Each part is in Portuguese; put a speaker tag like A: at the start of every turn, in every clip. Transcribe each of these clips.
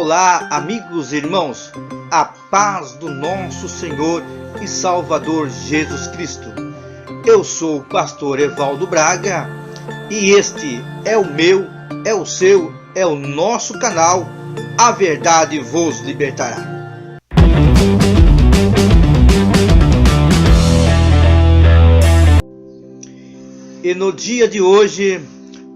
A: Olá, amigos e irmãos, a paz do nosso Senhor e Salvador Jesus Cristo. Eu sou o pastor Evaldo Braga e este é o meu, é o seu, é o nosso canal A Verdade Vos Libertará. E no dia de hoje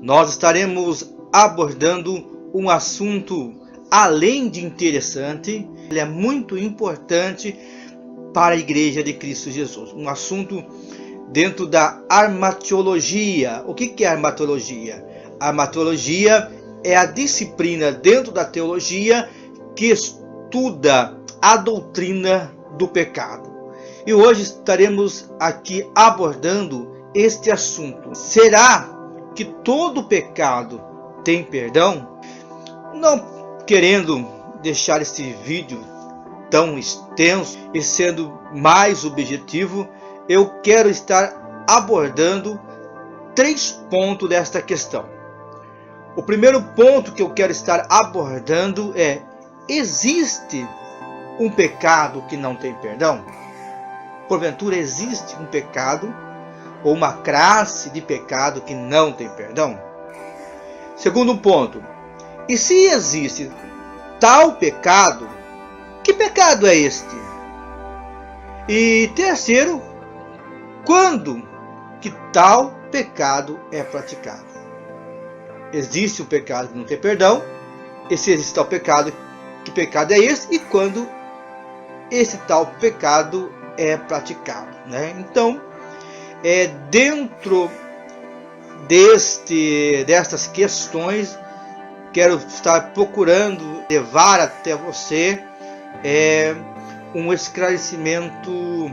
A: nós estaremos abordando um assunto além de interessante, ele é muito importante para a Igreja de Cristo Jesus. Um assunto dentro da armatologia. O que é armatologia? A armatologia é a disciplina dentro da teologia que estuda a doutrina do pecado. E hoje estaremos aqui abordando este assunto. Será que todo pecado tem perdão? Não querendo deixar esse vídeo tão extenso e sendo mais objetivo, eu quero estar abordando 3 pontos desta questão. O primeiro ponto que eu quero estar abordando é: existe um pecado que não tem perdão? Porventura existe um pecado ou uma classe de pecado que não tem perdão? Segundo ponto: e se existe tal pecado, que pecado é este? E terceiro, quando que tal pecado é praticado? Existe um pecado que não tem perdão, e se existe tal pecado, que pecado é esse? E quando esse tal pecado é praticado, né? Então, dentro destas questões, quero estar procurando levar até você um esclarecimento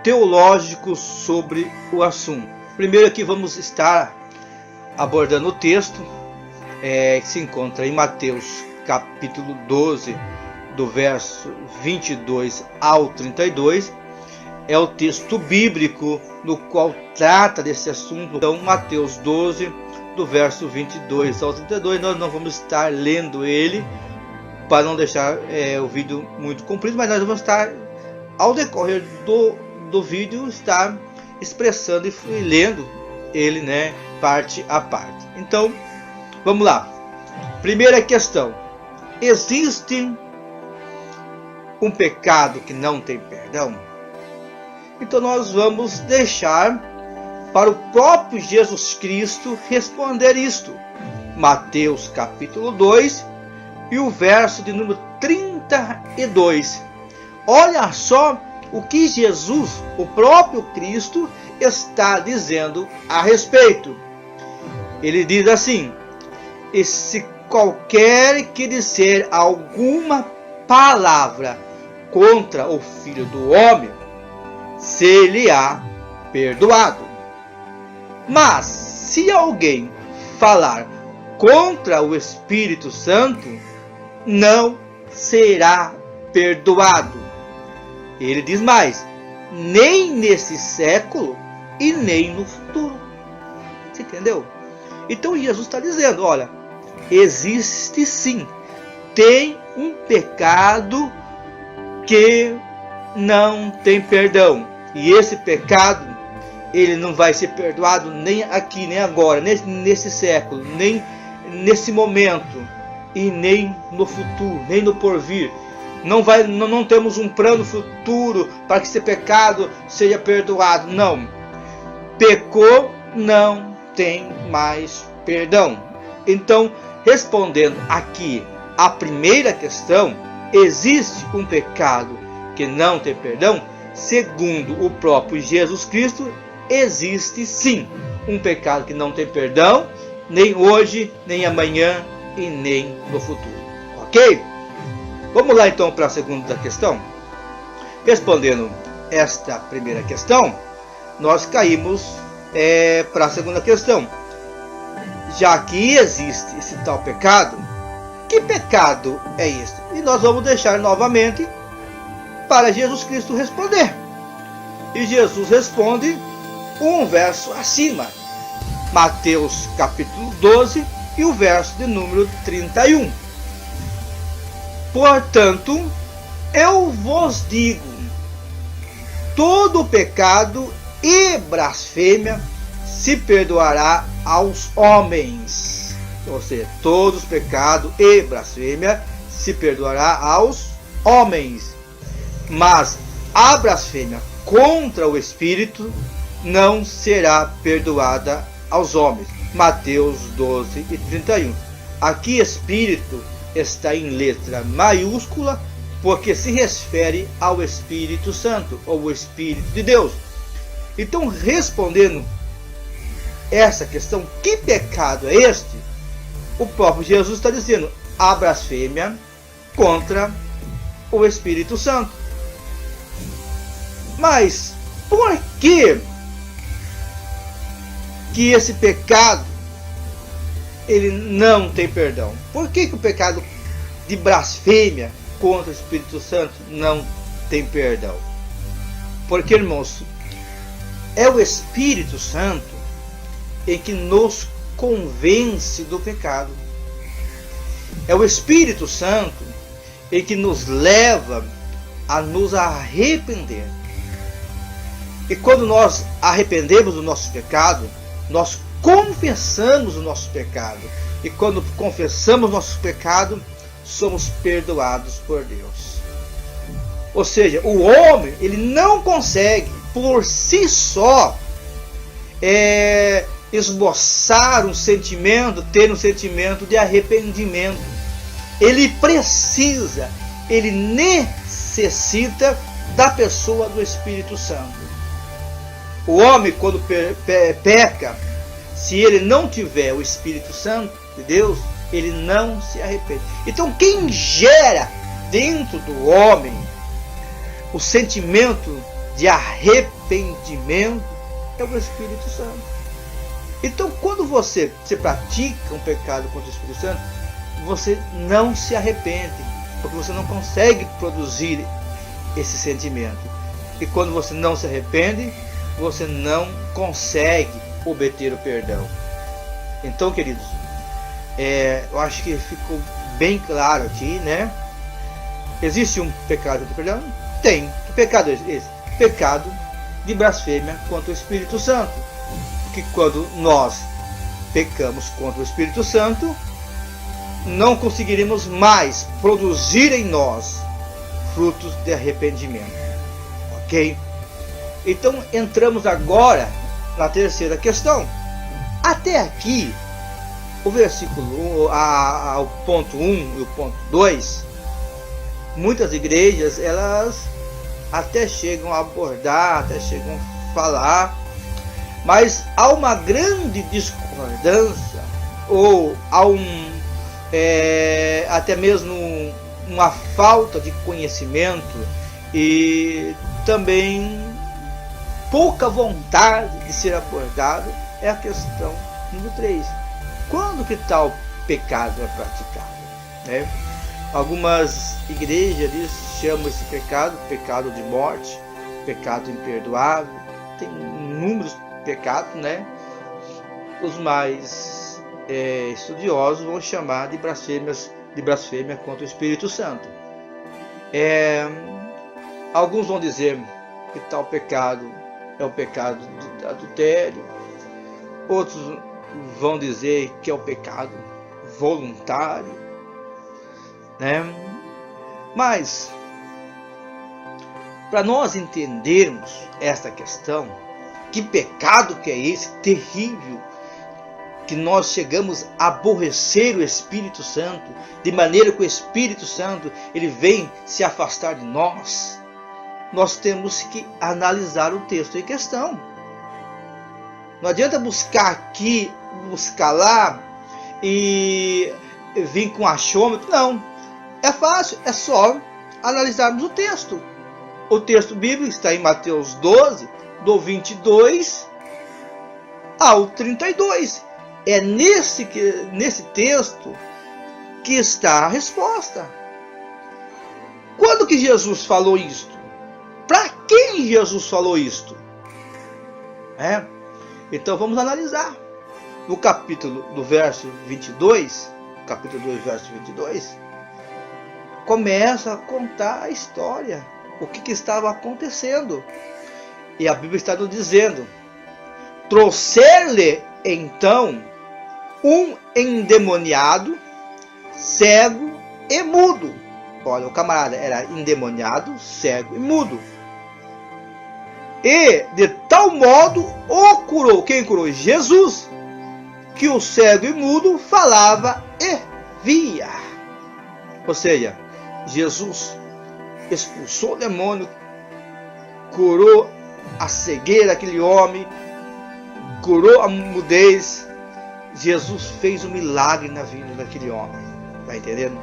A: teológico sobre o assunto. Primeiro aqui vamos estar abordando o texto que se encontra em Mateus capítulo 12, do verso 22 ao 32. É o texto bíblico no qual trata desse assunto. Então, Mateus 12, do verso 22 ao 32, nós não vamos estar lendo ele para não deixar o vídeo muito comprido, mas nós vamos estar, ao decorrer do vídeo, estar expressando e lendo ele, né, parte a parte. Então, vamos lá. Primeira questão: existe um pecado que não tem perdão? Então nós vamos deixar para o próprio Jesus Cristo responder isto. Mateus capítulo 2 e o verso de número 32. Olha só o que Jesus, o próprio Cristo, está dizendo a respeito. Ele diz assim: e se qualquer que disser alguma palavra contra o Filho do Homem, ser-lhe-á perdoado. Mas se alguém falar contra o Espírito Santo, não será perdoado. Ele diz mais: nem nesse século e nem no futuro. Você entendeu? Então Jesus está dizendo: olha, existe sim, tem um pecado que não tem perdão. E esse pecado, ele não vai ser perdoado nem aqui, nem agora, nesse século, nem nesse momento, e nem no futuro, nem no porvir. Não temos um plano futuro para que esse pecado seja perdoado. Não. Pecou, não tem mais perdão. Então, respondendo aqui a primeira questão, existe um pecado que não tem perdão? Segundo o próprio Jesus Cristo, existe sim um pecado que não tem perdão, nem hoje, nem amanhã e nem no futuro. Ok? Vamos lá então para a segunda questão. Respondendo esta primeira questão, nós caímos para a segunda questão. Já que existe esse tal pecado, que pecado é este? E nós vamos deixar novamente para Jesus Cristo responder. E Jesus responde um verso acima, Mateus capítulo 12 e o verso de número 31. Portanto, eu vos digo, todo pecado e blasfêmia se perdoará aos homens. Ou seja, todos os pecados e blasfêmia se perdoará aos homens. Mas a blasfêmia contra o Espírito não será perdoada aos homens. Mateus 12:31. Aqui Espírito está em letra maiúscula, porque se refere ao Espírito Santo, ou o Espírito de Deus. Então, respondendo essa questão, que pecado é este? O próprio Jesus está dizendo, a blasfêmia contra o Espírito Santo. Mas, por que esse pecado ele não tem perdão? Por que o pecado de blasfêmia contra o Espírito Santo não tem perdão? Porque, irmãos, é o Espírito Santo em que nos convence do pecado. É o Espírito Santo em que nos leva a nos arrepender. E quando nós arrependemos do nosso pecado, nós confessamos o nosso pecado. E quando confessamos nosso pecado, somos perdoados por Deus. Ou seja, o homem ele não consegue por si só esboçar um sentimento, ter um sentimento de arrependimento. Ele precisa, ele necessita da pessoa do Espírito Santo. O homem, quando peca, se ele não tiver o Espírito Santo de Deus, ele não se arrepende. Então, quem gera dentro do homem o sentimento de arrependimento é o Espírito Santo. Então, quando você pratica um pecado contra o Espírito Santo, você não se arrepende, porque você não consegue produzir esse sentimento. E quando você não se arrepende, você não consegue obter o perdão. Então, queridos, eu acho que ficou bem claro aqui, né? Existe um pecado de perdão? Tem. Que pecado é esse? Pecado de blasfêmia contra o Espírito Santo. Porque quando nós pecamos contra o Espírito Santo, não conseguiremos mais produzir em nós frutos de arrependimento. Ok? Então entramos agora na terceira questão. Até aqui, o versículo, o ponto 1 e o ponto 2, muitas igrejas, elas até chegam a abordar, até chegam a falar, mas há uma grande discordância, ou há até mesmo uma falta de conhecimento e também pouca vontade de ser abordado. É a questão número 3. Quando que tal pecado é praticado? Né? Algumas igrejas chamam esse pecado, pecado de morte, pecado imperdoável. Tem inúmeros pecados, né? Os mais estudiosos vão chamar de blasfêmia contra o Espírito Santo. Alguns vão dizer que tal pecado é o pecado do adultério. Outros vão dizer que é o pecado voluntário, né? Mas, para nós entendermos esta questão, que pecado que é esse terrível, que nós chegamos a aborrecer o Espírito Santo, de maneira que o Espírito Santo ele vem se afastar de nós, nós temos que analisar o texto em questão. Não adianta buscar aqui, buscar lá e vir com achômetro. Não. É fácil, é só analisarmos o texto. O texto bíblico está em Mateus 12, do 22 ao 32. É nesse texto que está a resposta. Quando que Jesus falou isto? Para quem Jesus falou isto? Então vamos analisar. No capítulo do verso 22, capítulo 2, verso 22, começa a contar a história, o que estava acontecendo. E a Bíblia está nos dizendo: trouxer-lhe então um endemoniado, cego e mudo. Olha, o camarada era endemoniado, cego e mudo. E de tal modo o curou. Quem curou? Jesus. Que o cego e mudo falava e via. Ou seja, Jesus expulsou o demônio, curou a cegueira daquele homem, curou a mudez. Jesus fez um milagre na vida daquele homem. Está entendendo?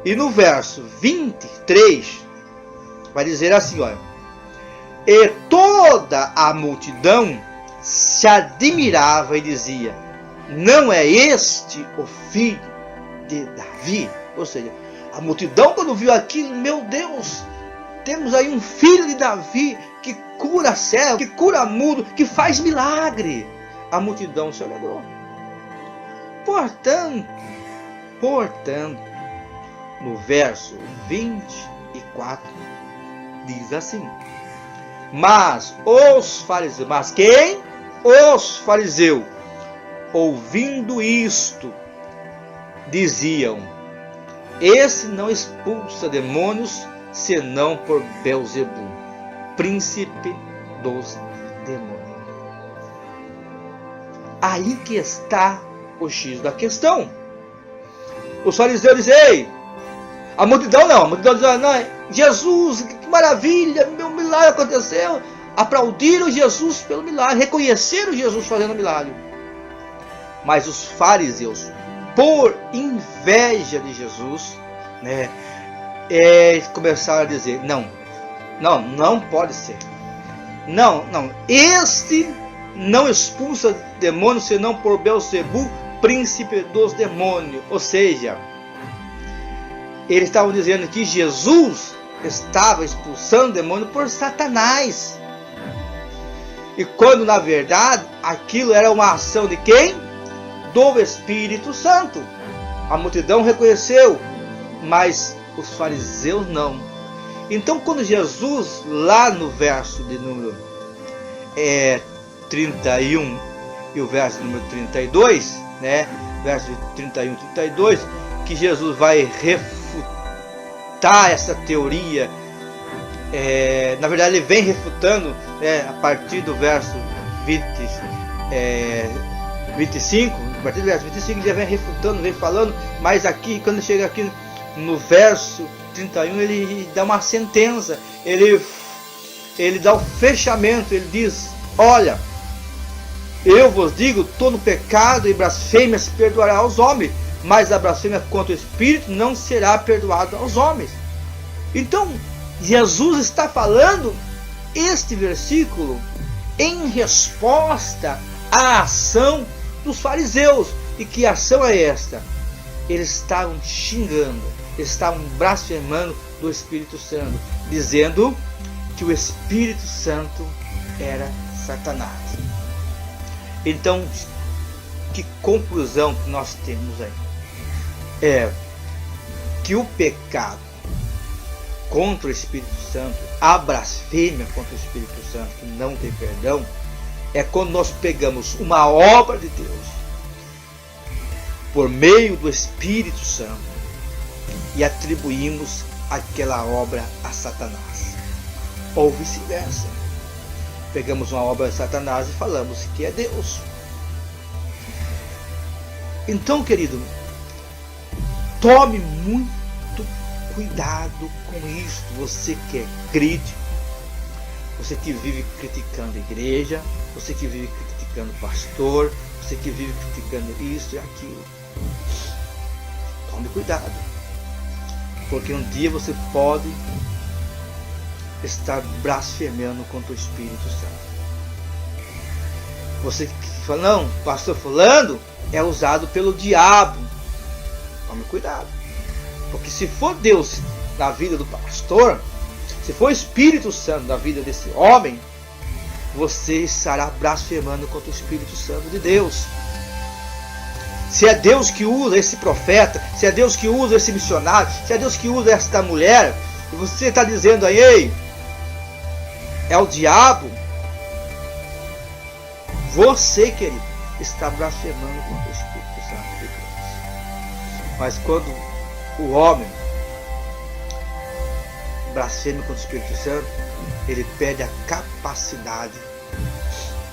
A: E no verso 23 vai dizer assim, olha: e toda a multidão se admirava e dizia: não é este o filho de Davi? Ou seja, a multidão, quando viu aquilo, meu Deus, temos aí um filho de Davi que cura cego, que cura mudo, que faz milagre. A multidão se alegrou. Portanto, no verso 24 diz assim: mas os fariseus, mas quem? Os fariseus, ouvindo isto, diziam: esse não expulsa demônios, senão por Belzebu, príncipe dos demônios. Aí que está o X da questão. Os fariseus dizem: ei, a multidão não, a multidão diz: não, Jesus, que maravilha, meu milagre aconteceu. Aplaudiram Jesus pelo milagre, reconheceram Jesus fazendo milagre. Mas os fariseus, por inveja de Jesus, né, começaram a dizer: não pode ser. Não, este não expulsa demônios senão por Belzebu, príncipe dos demônios. Ou seja, eles estavam dizendo que Jesus estava expulsando demônio por Satanás. E quando na verdade aquilo era uma ação de quem? Do Espírito Santo. A multidão reconheceu, mas os fariseus não. Então quando Jesus, lá no verso de número 31 e o verso número 32, né? Verso 31 e 32, que Jesus vai refutar essa teoria. Na verdade ele vem refutando, a partir do verso 25, a partir do verso 25 ele já vem refutando, vem falando, mas aqui, quando chega aqui no verso 31, ele dá uma sentença, ele dá o fechamento, ele diz: olha, eu vos digo, todo pecado e blasfêmia se perdoará aos homens, mas a blasfêmia contra o Espírito não será perdoada aos homens. Então, Jesus está falando este versículo em resposta à ação dos fariseus. E que ação é esta? Eles estavam xingando, eles estavam blasfemando do Espírito Santo, dizendo que o Espírito Santo era Satanás. Então, que conclusão que nós temos aí? É que o pecado contra o Espírito Santo, a blasfêmia contra o Espírito Santo, que não tem perdão, é quando nós pegamos uma obra de Deus por meio do Espírito Santo e atribuímos aquela obra a Satanás, ou vice-versa. Pegamos uma obra de Satanás e falamos que é Deus. Então, querido, tome muito cuidado com isso. Você que é crítico, você que vive criticando a igreja, você que vive criticando o pastor, você que vive criticando isso e aquilo. Tome cuidado, porque um dia você pode estar blasfemando contra o Espírito Santo. Você que fala: não, pastor fulano é usado pelo diabo. Tome cuidado, porque se for Deus na vida do pastor, se for Espírito Santo na vida desse homem, você estará blasfemando contra o Espírito Santo de Deus. Se é Deus que usa esse profeta, se é Deus que usa esse missionário, se é Deus que usa esta mulher, e você está dizendo aí, ei, é o diabo, você, querido, está blasfemando contra o Espírito Santo de Deus. Mas quando o homem blasfema contra o Espírito Santo, ele perde a capacidade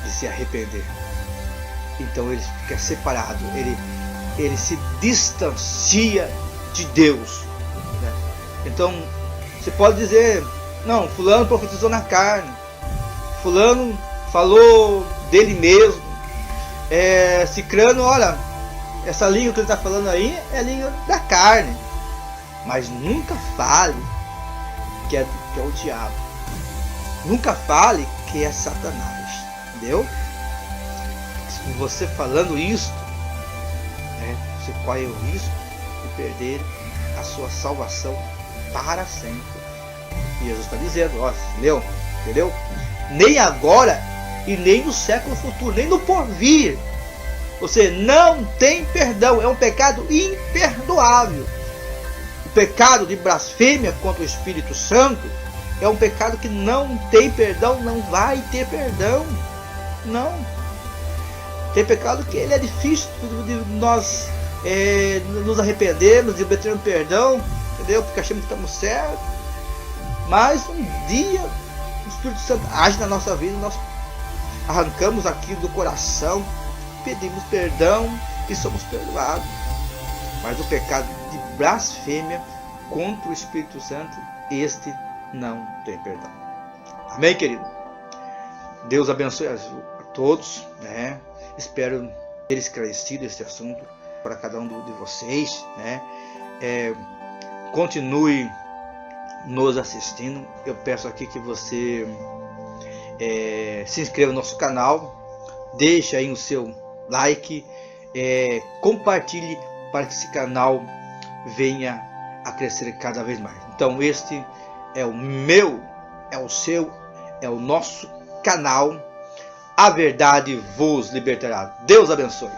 A: de se arrepender. Então ele fica separado, ele se distancia de Deus, né? Então você pode dizer, não, fulano profetizou na carne, fulano falou dele mesmo, cicrano, olha, essa língua que ele está falando aí é a língua da carne. Mas nunca fale que é o diabo, nunca fale que é Satanás, entendeu? Você falando isso, né, você corre o risco de perder a sua salvação para sempre. E Jesus está dizendo, ó, entendeu? Nem agora e nem no século futuro, nem no porvir, você não tem perdão. É um pecado imperdoável. O pecado de blasfêmia contra o Espírito Santo é um pecado que não tem perdão, não vai ter perdão. Não. Tem pecado que ele é difícil de nós nos arrependermos, de obter perdão, entendeu? Porque achamos que estamos certos. Mas um dia o Espírito Santo age na nossa vida, nós arrancamos aquilo do coração, pedimos perdão e somos perdoados. Mas o pecado de blasfêmia contra o Espírito Santo, este não tem perdão. Amém, querido? Deus abençoe a todos, né? Espero ter esclarecido esse assunto para cada um de vocês, né? Continue nos assistindo. Eu peço aqui que você se inscreva no nosso canal, deixe aí o seu like, compartilhe para que esse canal venha a crescer cada vez mais. Então este é o meu, é o seu, é o nosso canal. A verdade vos libertará. Deus abençoe.